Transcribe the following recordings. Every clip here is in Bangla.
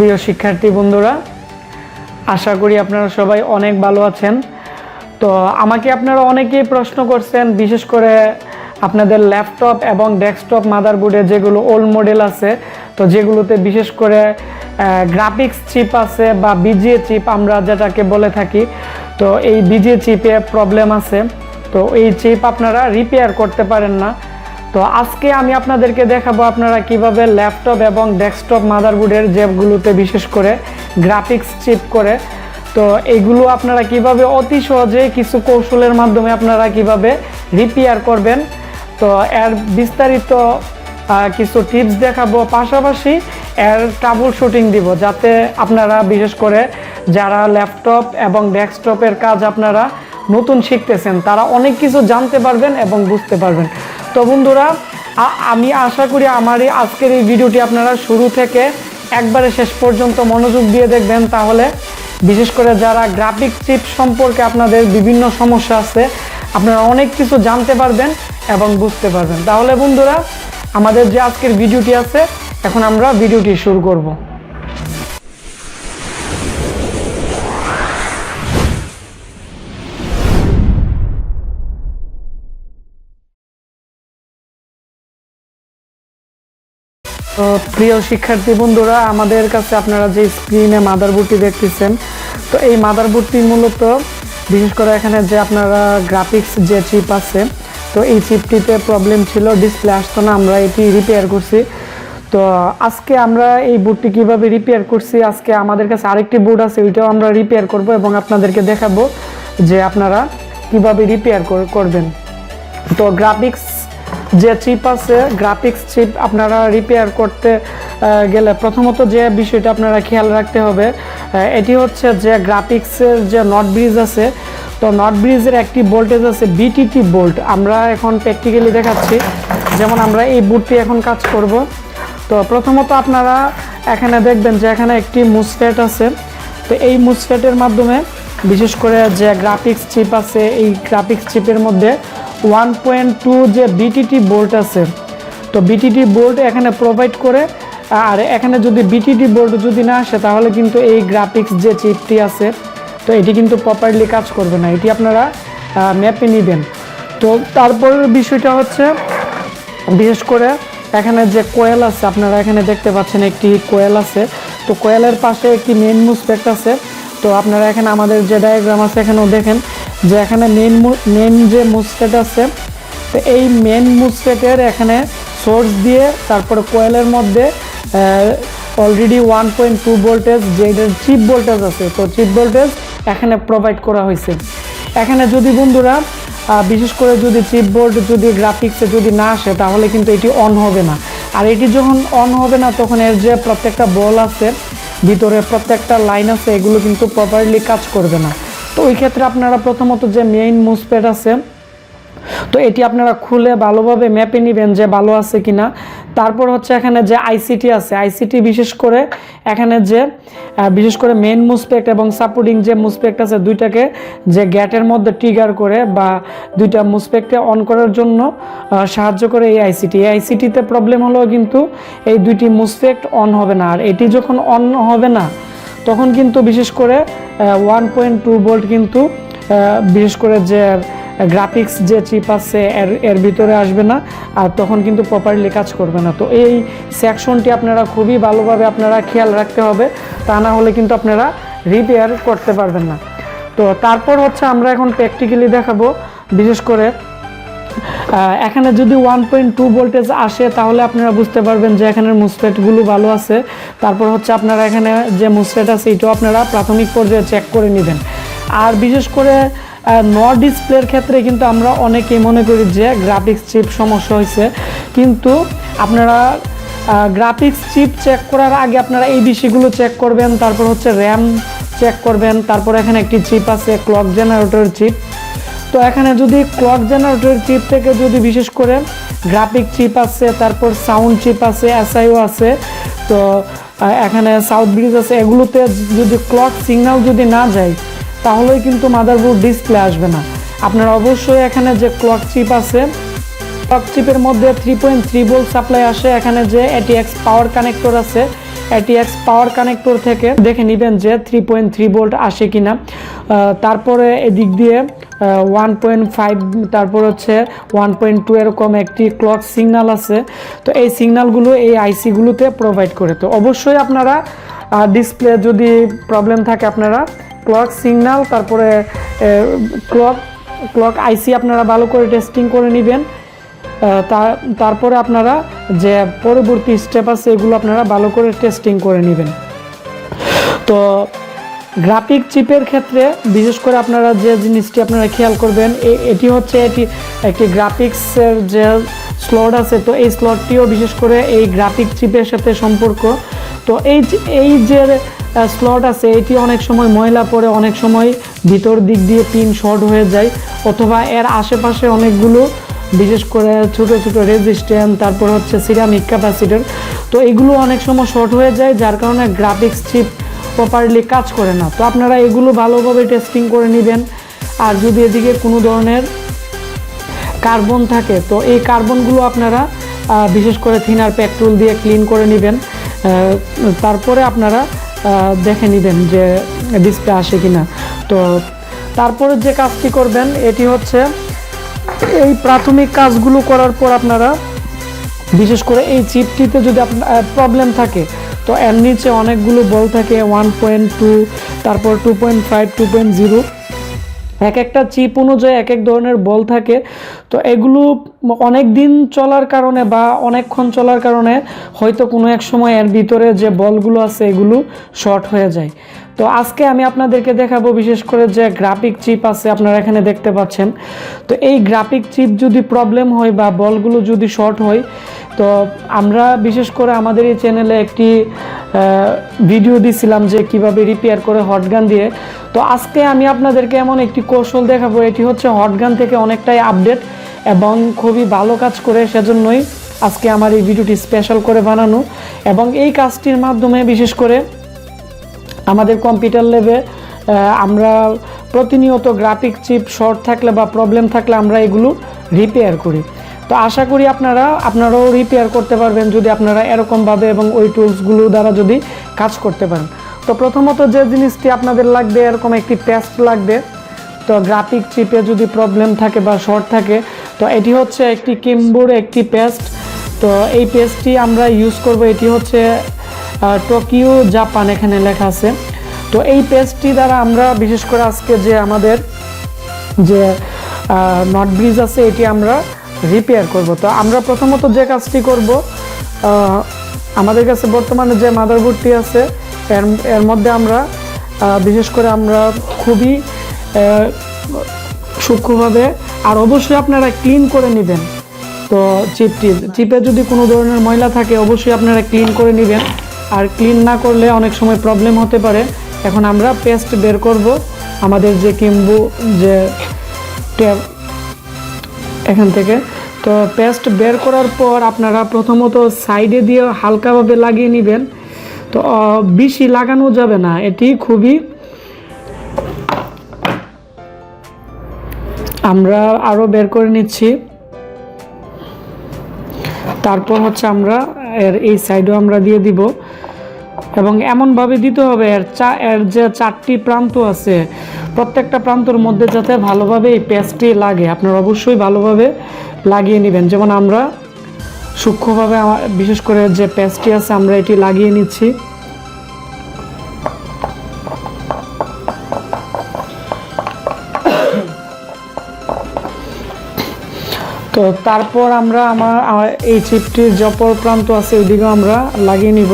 প্রিয় শিক্ষার্থী বন্ধুরা, আশা করি আপনারা সবাই অনেক ভালো আছেন। তো আমাকে আপনারা অনেকেই প্রশ্ন করছেন, বিশেষ করে আপনাদের ল্যাপটপ এবং ডেস্কটপ মাদারবোর্ডে যেগুলো ওল্ড মডেল আছে, তো যেগুলোতে বিশেষ করে গ্রাফিক্স চিপ আছে বা বিজিএ চিপ আমরা যেটাকে বলে থাকি, তো এই বিজিএ চিপে প্রবলেম আছে। তো এই চিপ আপনারা রিপেয়ার করতে পারেন না। তো আজকে আমি আপনাদেরকে দেখাবো আপনারা কিভাবে ল্যাপটপ এবং ডেস্কটপ মাদারবোর্ডের যেগুলোতে বিশেষ করে গ্রাফিক্স চিপ করে, তো এইগুলো আপনারা কিভাবে অতি সহজে কিছু কৌশলের মাধ্যমে আপনারা কিভাবে রিপেয়ার করবেন, তো এর বিস্তারিত কিছু টিপস দেখাবো, পাশাপাশি এর ট্রাবল শুটিং দিব, যাতে আপনারা বিশেষ করে যারা ল্যাপটপ এবং ডেস্কটপের কাজ আপনারা নতুন শিখতেছেন তারা অনেক কিছু জানতে পারবেন এবং বুঝতে পারবেন। তো বন্ধুরা, আমি আশা করি আমার এই আজকের এই ভিডিওটি আপনারা শুরু থেকে একবারে শেষ পর্যন্ত মনোযোগ দিয়ে দেখবেন, তাহলে বিশেষ করে যারা গ্রাফিক্স চিপ সম্পর্কে আপনাদের বিভিন্ন সমস্যা আছে আপনারা অনেক কিছু জানতে পারবেন এবং বুঝতে পারবেন। তাহলে বন্ধুরা, আমাদের যে আজকের ভিডিওটি আছে, এখন আমরা ভিডিওটি শুরু করব। তো প্রিয় শিক্ষার্থী বন্ধুরা, আমাদের কাছে আপনারা যে স্ক্রিনে মাদারবোর্ডটি দেখতেছেন, তো এই মাদারবোর্ডটি মূলত বিশেষ করে এখানে যে আপনারা গ্রাফিক্স যে চিপ আছে, তো এই চিপটিতে প্রবলেম ছিল, ডিসপ্লে আসতো না, আমরা এটি রিপেয়ার করছি। তো আজকে আমরা এই বোর্ডটি কিভাবে রিপেয়ার করছি, আজকে আমাদের কাছে আরেকটি বোর্ড আছে, ওইটাও আমরা রিপেয়ার করব এবং আপনাদেরকে দেখাবো যে আপনারা কিভাবে রিপেয়ার করবেন। তো গ্রাফিক্স যে চিপ আছে, গ্রাফিক্স চিপ আপনারা রিপেয়ার করতে গেলে প্রথমত যে বিষয়টা আপনারা খেয়াল রাখতে হবে, এটি হচ্ছে যে গ্রাফিক্সের যে নট ব্রিজ আছে, তো নট ব্রিজের একটি ভোল্টেজ আছে বিটিটি ভোল্ট। আমরা এখন প্র্যাকটিক্যালি দেখাচ্ছি, যেমন আমরা এই বোর্ডটি এখন কাজ করব। তো প্রথমত আপনারা এখানে দেখবেন যে এখানে একটি মুসফেট আছে, তো এই মুসফেটের মাধ্যমে বিশেষ করে যে গ্রাফিক্স চিপ আছে, এই গ্রাফিক্স চিপের মধ্যে 1.2 যে বিটিটি বোল্ট আছে, তো বিটিটি বোল্ট এখানে প্রোভাইড করে। আর এখানে যদি বিটিটি বোল্ট যদি না আসে, তাহলে কিন্তু এই গ্রাফিক্স যে চিপটি আছে, তো এটি কিন্তু প্রপারলি কাজ করবে না, এটি আপনারা ম্যাপে নেবেন। তো তারপরের বিষয়টা হচ্ছে বিশেষ করে এখানে যে কোয়েল আছে, আপনারা এখানে দেখতে পাচ্ছেন একটি কোয়েল আছে, তো কোয়েলের পাশে একটি মেইন মুসফেট আছে। তো আপনারা এখানে আমাদের যে ডায়াগ্রাম আছে এখানেও দেখেন যে এখানে মেন যে মুসফেট আছে, তো এই মেন মুসফেটের এখানে সোর্স দিয়ে তারপরে কোয়েলের মধ্যে অলরেডি 1.2 ভোল্টেজ যে চিপ ভোল্টেজ আছে, তো চিপ ভোল্টেজ এখানে প্রোভাইড করা হয়েছে। এখানে যদি বন্ধুরা বিশেষ করে যদি চিপ বোর্ড যদি গ্রাফিক্সে যদি না আসে, তাহলে কিন্তু এটি অন হবে না। আর এটি যখন অন হবে না, তখন এর যে প্রত্যেকটা বল আছে ভিতরে, প্রত্যেকটা লাইন আছে, এগুলো কিন্তু প্রপারলি কাজ করবে না। তো ওই ক্ষেত্রে আপনারা প্রথমত যে মেইন মুসফেট আছে, তো এটি আপনারা খুলে ভালোভাবে ম্যাপে নেবেন যে ভালো আছে কিনা। তারপর হচ্ছে এখানে যে আইসিটি আছে, আইসিটি বিশেষ করে এখানে যে বিশেষ করে মেইন মুসপেক্ট এবং সাপোর্টিং যে মুসপেক্ট আছে, দুইটাকে যে গ্যাটের মধ্যে ট্রিগার করে বা দুইটা মুসপেক্টে অন করার জন্য সাহায্য করে এই আইসিটি। এই আইসিটিতে প্রবলেম হলেও কিন্তু এই দুইটি মুসপেক্ট অন হবে না। আর এটি যখন অন হবে না, তখন কিন্তু বিশেষ করে 1.2 ভোল্ট কিন্তু বিশেষ করে যে গ্রাফিক্স যে চিপ আছে এর ভিতরে আসবে না, আর তখন কিন্তু প্রপারলি কাজ করবে না। তো এই সেকশনটি আপনারা খুবই ভালোভাবে আপনারা খেয়াল রাখতে হবে, তা না হলে কিন্তু আপনারা রিপেয়ার করতে পারবেন না। তো তারপর হচ্ছে আমরা এখন প্র্যাকটিক্যালি দেখাবো, বিশেষ করে এখানে যদি 1.2 ভোল্টেজ আসে, তাহলে আপনারা বুঝতে পারবেন যে এখানের মুসফেটগুলো ভালো আছে। তারপর হচ্ছে আপনারা এখানে যে মুসফেট আছে এটাও আপনারা প্রাথমিক পর্যায়ে চেক করে নেবেন। আর বিশেষ করে নট ডিসপ্লের ক্ষেত্রে কিন্তু আমরা অনেকেই মনে করি যে গ্রাফিক্স চিপ সমস্যা হয়েছে, কিন্তু আপনারা গ্রাফিক্স চিপ চেক করার আগে আপনারা এই বিষয়গুলো চেক করবেন। তারপর হচ্ছে র্যাম চেক করবেন। তারপর এখানে একটি চিপ আছে ক্লক জেনারেটর চিপ, তো এখানে যদি ক্লক জেনারেটর চিপ থেকে যদি বিশেষ করে গ্রাফিক চিপ আছে, তারপর সাউন্ড চিপ আছে, এসআইও আছে, তো এখানে সাউথ ব্রিজ আছে, এগুলোতে যদি ক্লক সিগন্যাল যদি না যায়, তাহলেই কিন্তু মাদারবোর্ড ডিসপ্লে আসবে না। আপনারা অবশ্যই এখানে যে ক্লক চিপ আছে, ক্লক চিপের মধ্যে 3.3 ভোল্ট সাপ্লাই আসে, এখানে যে ATX পাওয়ার কানেক্টর আছে, ATX পাওয়ার কানেক্টর থেকে দেখে নেবেন যে 3.3 ভোল্ট আসে কিনা। তারপরে এদিক দিয়ে 1.5, তারপর হচ্ছে 1.2 এরকম একটি ক্লক সিগন্যাল আছে। তো এই সিগন্যালগুলো এই আইসিগুলোতে প্রোভাইড করে। তো অবশ্যই আপনারা ডিসপ্লে যদি প্রবলেম থাকে আপনারা ক্লক সিগন্যাল, তারপরে ক্লক আইসি আপনারা ভালো করে টেস্টিং করে নেবেন। তারপরে আপনারা যে পরবর্তী স্টেপ আছে এগুলো আপনারা ভালো করে টেস্টিং করে নেবেন। তো গ্রাফিক চিপের ক্ষেত্রে বিশেষ করে আপনারা যে জিনিসটি আপনারা খেয়াল করবেন, এটি হচ্ছে একটি গ্রাফিক্সের যে স্লট আছে, তো এই স্লটটিও বিশেষ করে এই গ্রাফিক চিপের সাথে সম্পর্ক। তো এই যে স্লট আছে এটি অনেক সময় ময়লা পড়ে, অনেক সময় ভিতর দিক দিয়ে পিন শর্ট হয়ে যায়, অথবা এর আশেপাশে অনেকগুলো বিশেষ করে ছোট ছোট রেজিস্ট্যান্স, তারপর হচ্ছে সিরামিক ক্যাপাসিটর, তো এগুলো অনেক সময় শর্ট হয়ে যায়, যার কারণে গ্রাফিক্স চিপ প্রপারলি কাজ করে না। তো আপনারা এগুলো ভালোভাবে টেস্টিং করে নেবেন। আর যদি এদিকে কোনো ধরনের কার্বন থাকে তো এই কার্বনগুলো আপনারা বিশেষ করে থিনার পেট্রোল দিয়ে ক্লিন করে নেবেন। তারপরে আপনারা দেখে নেবেন যে ডিসপ্লে আসে কিনা। তো তারপরে যে কাজটি করবেন এটি হচ্ছে এই প্রাথমিক কাজগুলো করার পর আপনারা বিশেষ করে এই চিপটিতে যদি আপনার প্রবলেম থাকে তো এর নিচে অনেকগুলো বল থাকে 1.2, তারপর 2.5, 2.0, এক একটা চিপ অনুযায়ী এক এক ধরনের বল থাকে। তো এগুলো অনেক দিন চলার কারণে বা অনেকক্ষণ চলার কারণে হয়তো কোনো এক সময় এর ভিতরে যে বলগুলো আছে এগুলো শর্ট হয়ে যায়। তো আজকে আমি আপনাদেরকে দেখাবো বিশেষ করে যে গ্রাফিক চিপ আছে আপনারা এখানে দেখতে পাচ্ছেন। তো এই গ্রাফিক চিপ যদি প্রবলেম হয় বা বলগুলো যদি শর্ট হয়, তো আমরা বিশেষ করে আমাদের এই চ্যানেলে একটি ভিডিও দিছিলাম যে কিভাবে রিপেয়ার করে হটগান দিয়ে। তো আজকে আমি আপনাদেরকে এমন একটি কৌশল দেখাবো, এটি হচ্ছে হটগান থেকে অনেকটাই আপডেট এবং খুবই ভালো কাজ করে, সেজন্যই আজকে আমার এই ভিডিওটি স্পেশাল করে বানানো। এবং এই কাজটির মাধ্যমে বিশেষ করে আমাদের কম্পিউটার ল্যাবে আমরা প্রতিনিয়ত গ্রাফিক চিপ শর্ট থাকলে বা প্রবলেম থাকলে আমরা এগুলো রিপেয়ার করি। তো আশা করি আপনারাও রিপেয়ার করতে পারবেন যদি আপনারা এরকমভাবে এবং ওই টুলসগুলো দ্বারা যদি কাজ করতে পারেন। তো প্রথমত যে জিনিসটি আপনাদের লাগবে এরকম একটি পেস্ট লাগবে। তো গ্রাফিক চিপে যদি প্রবলেম থাকে বা শর্ট থাকে তো এটি হচ্ছে একটি কিম্বোর একটি পেস্ট। তো এই পেস্টটি আমরা ইউজ করব, এটি হচ্ছে টোকিও জাপান এখানে লেখা আছে। তো এই পেস্টটি দ্বারা আমরা বিশেষ করে আজকে যে আমাদের যে নট ব্রিজ আছে এটি আমরা রিপেয়ার করব। তো আমরা প্রথমত যে কাজটি করব, আমাদের কাছে বর্তমানে যে মাদারবোর্ডটি আছে এর মধ্যে আমরা বিশেষ করে আমরা খুবই সূক্ষ্মভাবে আর অবশ্যই আপনারা ক্লিন করে নেবেন। তো চিপে যদি কোনো ধরনের ময়লা থাকে অবশ্যই আপনারা ক্লিন করে নেবেন, আর ক্লিন না করলে অনেক সময় প্রবলেম হতে পারে। এখন আমরা পেস্ট বের করব আমাদের যে কিম্বু যে ট্যাব এখান থেকে। তো পেস্ট বের করার পর আপনারা প্রথমত সাইডে দিয়ে হালকাভাবে লাগিয়ে নেবেন। তো বেশি লাগানো যাবে না, এটি খুবই আমরা আরও বের করে নিচ্ছি। তারপর হচ্ছে আমরা এই সাইডেও আমরা দিয়ে দিব এবং এমনভাবে দিতে হবে এর যে 4টি প্রান্ত আছে প্রত্যেকটা প্রান্তর মধ্যে যাতে ভালোভাবে এই পেস্টটি লাগে আপনারা অবশ্যই ভালোভাবে লাগিয়ে নেবেন। যেমন আমরা সূক্ষ্মভাবে বিশেষ করে যে পেস্টটি আছে আমরা এটি লাগিয়ে নিচ্ছি। তো তারপর আমরা আমার এই চিপটির যে অপর প্রান্ত আছে ওইদিকেও আমরা লাগিয়ে নিব।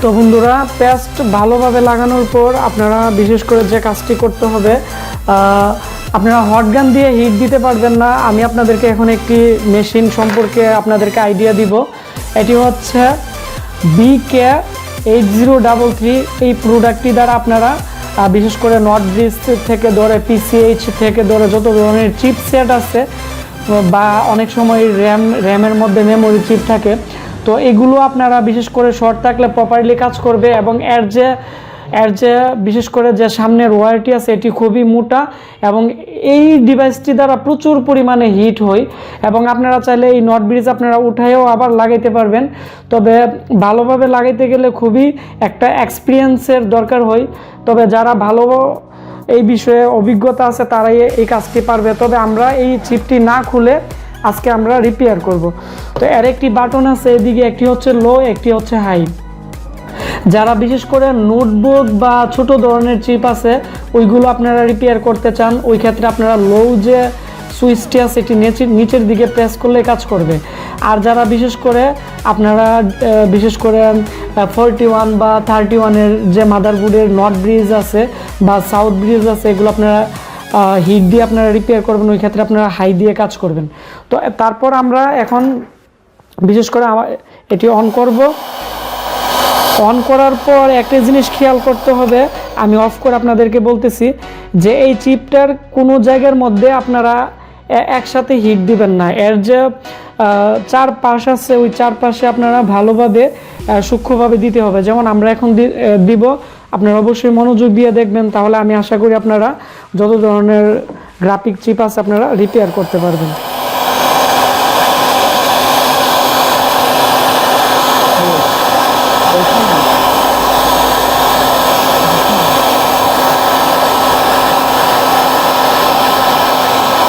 তো বন্ধুরা পেস্ট ভালোভাবে লাগানোর পর আপনারা বিশেষ করে যে কাজটি করতে হবে, আপনারা হটগান দিয়ে হিট দিতে পারবেন না। আমি আপনাদেরকে এখন একটি মেশিন সম্পর্কে আপনাদেরকে আইডিয়া দিব। এটি হচ্ছে BK8033। এই প্রোডাক্টটি দ্বারা আপনারা বিশেষ করে নট ব্রিজ থেকে ধরে PCH থেকে ধরে যত ধরনের চিপ সেট আছে বা অনেক সময় র্যামের মধ্যে মেমোরি চিপ থাকে, তো এগুলো আপনারা বিশেষ করে শর্ট থাকলে প্রপারলি কাজ করবে, এবং এর যে বিশেষ করে যে সামনের ওয়্যারটি আছে এটি খুবই মোটা, এবং এই ডিভাইসটি দ্বারা প্রচুর পরিমাণে হিট হয়, এবং আপনারা চাইলে এই নট ব্রিজ আপনারা উঠায়ও আবার লাগাইতে পারবেন। তবে ভালোভাবে লাগাইতে গেলে খুবই একটা এক্সপিরিয়েন্সের দরকার হয়, তবে যারা ভালো এই বিষয়ে অভিজ্ঞতা আছে তারাই এই কাজটি পারবে। তবে আমরা এই চিপটি না খুলে আজকে আমরা রিপেয়ার করব। তো এর একটি বাটন আছে এদিকে, একটি হচ্ছে লো, একটি হচ্ছে হাই। যারা বিশেষ করে নোটবুক বা ছোট ধরনের চিপ আছে ওইগুলো আপনারা রিপেয়ার করতে চান, ওই ক্ষেত্রে আপনারা লো যে সুইচটি আছে এটি নিচের দিকে প্রেস করলে কাজ করবে। আর যারা বিশেষ করে আপনারা বিশেষ করে 41 বা 31-এর যে মাদারবোর্ডের নর্থ ব্রিজ আছে বা সাউথ ব্রিজ আছে এগুলো আপনারা হিট দিয়ে আপনারা রিপেয়ার করবেন, ওই ক্ষেত্রে আপনারা হাই দিয়ে কাজ করবেন। তো তারপর আমরা এখন বিশেষ করে এটি অন করব। অন করার পর একটা জিনিস খেয়াল করতে হবে, আমি অফ করে আপনাদেরকে বলতেছি যে এই চিপটার কোনো জায়গার মধ্যে আপনারা একসাথে হিট দিবেন না। এর যে চার পাশ আছে ওই চার পাশে আপনারা ভালোভাবে সূক্ষ্মভাবে দিতে হবে। যেমন আমরা এখন দিব, আপনারা অবশ্যই মনোযোগ দিয়ে দেখবেন, তাহলে আমি আশা করি আপনারা যত ধরনের গ্রাফিক চিপ আছে আপনারা রিপেয়ার করতে পারবেন।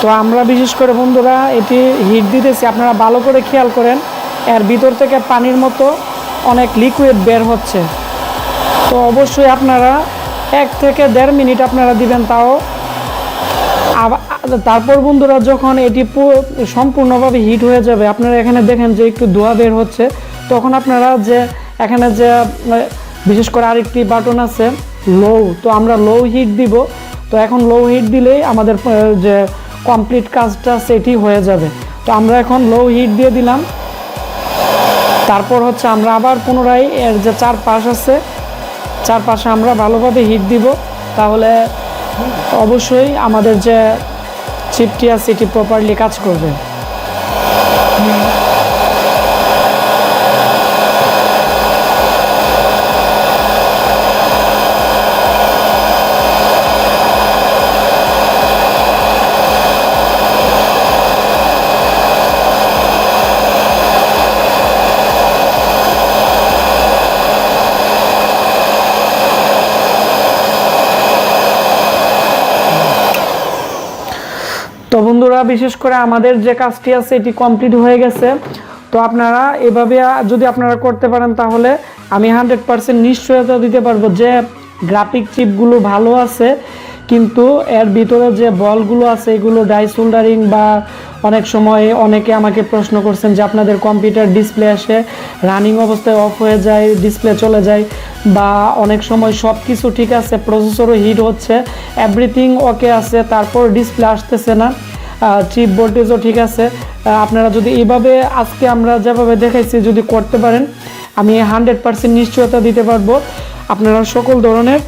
তো আমরা বিশেষ করে বন্ধুরা এটি হিট দিতেছি, আপনারা ভালো করে খেয়াল করেন, এর ভিতর থেকে পানির মতো অনেক লিকুইড বের হচ্ছে। তো অবশ্যই আপনারা 1 থেকে 1.5 মিনিট আপনারা দিবেন, তাও তারপর বন্ধুরা যখন এটি সম্পূর্ণভাবে হিট হয়ে যাবে, আপনারা এখানে দেখেন যে একটু ধোঁয়া বের হচ্ছে, তখন আপনারা যে এখানে যে বিশেষ করে আরেকটি বাটন আছে লো, তো আমরা লো হিট দিব। তো এখন লো হিট দিলেই আমাদের যে কমপ্লিট কাজটা সেটি হয়ে যাবে। তো আমরা এখন লো হিট দিয়ে দিলাম। তারপর হচ্ছে আমরা আবার পুনরায় এর যে চার পাশ আছে চারপাশে আমরা ভালোভাবে হিট দিব, তাহলে অবশ্যই আমাদের যে চিপটি আছে এটি প্রপারলি কাজ করবে। তো বন্ধুরা বিশেষ করে আমাদের যে কাজটি আছে এটি কমপ্লিট হয়ে গেছে। তো আপনারা এভাবে যদি আপনারা করতে পারেন তাহলে আমি 100% নিশ্চয়তা দিতে পারবো যে গ্রাফিক চিপগুলো ভালো আছে, কিন্তু এর ভিতরে যে বলগুলো আছে এগুলো ডাই সোল্ডারিং, বা অনেক সময় অনেকে আমাকে প্রশ্ন করছেন যে আপনাদের কম্পিউটার ডিসপ্লে আসে রানিং অবস্থায় অফ হয়ে যায়, ডিসপ্লে চলে যায়, বা অনেক সময় সব কিছু ঠিক আছে প্রসেসরও হিট হচ্ছে, এভরিথিং ওকে আছে, তারপর ডিসপ্লে আসতেছে না, চিপ ভোল্টেজও ঠিক আছে। আপনারা যদি এইভাবে আজকে আমরা যেভাবে দেখাইছি যদি করতে পারেন, আমি 100% নিশ্চয়তা দিতে পারবো আপনারা সকল ধরনের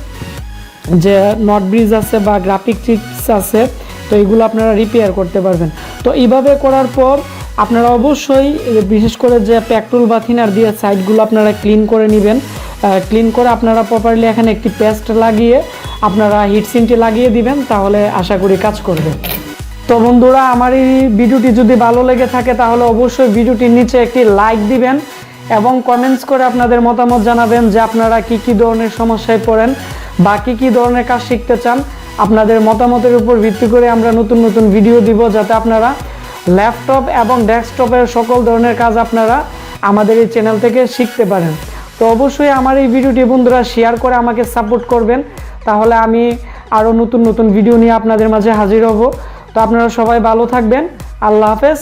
যে নট ব্রিজ আছে বা গ্রাফিক চিপস আছে তো এইগুলো আপনারা রিপেয়ার করতে পারবেন। তো এইভাবে করার পর আপনারা অবশ্যই বিশেষ করে যে পেট্রোল বা থিনার দিয়ে সাইডগুলো আপনারা ক্লিন করে নেবেন। ক্লিন করে আপনারা প্রপারলি এখানে একটি পেস্ট লাগিয়ে আপনারা হিটসিনটি লাগিয়ে দিবেন, তাহলে আশা করি কাজ করবে। তো বন্ধুরা আমার এই ভিডিওটি যদি ভালো লেগে থাকে তাহলে অবশ্যই ভিডিওটির নিচে একটি লাইক দিবেন এবং কমেন্টস করে আপনাদের মতামত জানাবেন যে আপনারা কি ধরনের সমস্যায় পড়েন বা কি ধরনের কাজ শিখতে চান। আপনাদের মতামতের উপর ভিত্তি করে আমরা নতুন নতুন ভিডিও দিব, যাতে আপনারা ল্যাপটপ এবং ডেস্কটপের সকল ধরনের কাজ আপনারা আমাদের এই চ্যানেল থেকে শিখতে পারেন। তো অবশ্যই আমার এই ভিডিওটি বন্ধুরা শেয়ার করে আমাকে সাপোর্ট করবেন, তাহলে আমি আরও নতুন নতুন ভিডিও নিয়ে আপনাদের মাঝে হাজির হব। তো আপনারা সবাই ভালো থাকবেন। আল্লাহ হাফেজ।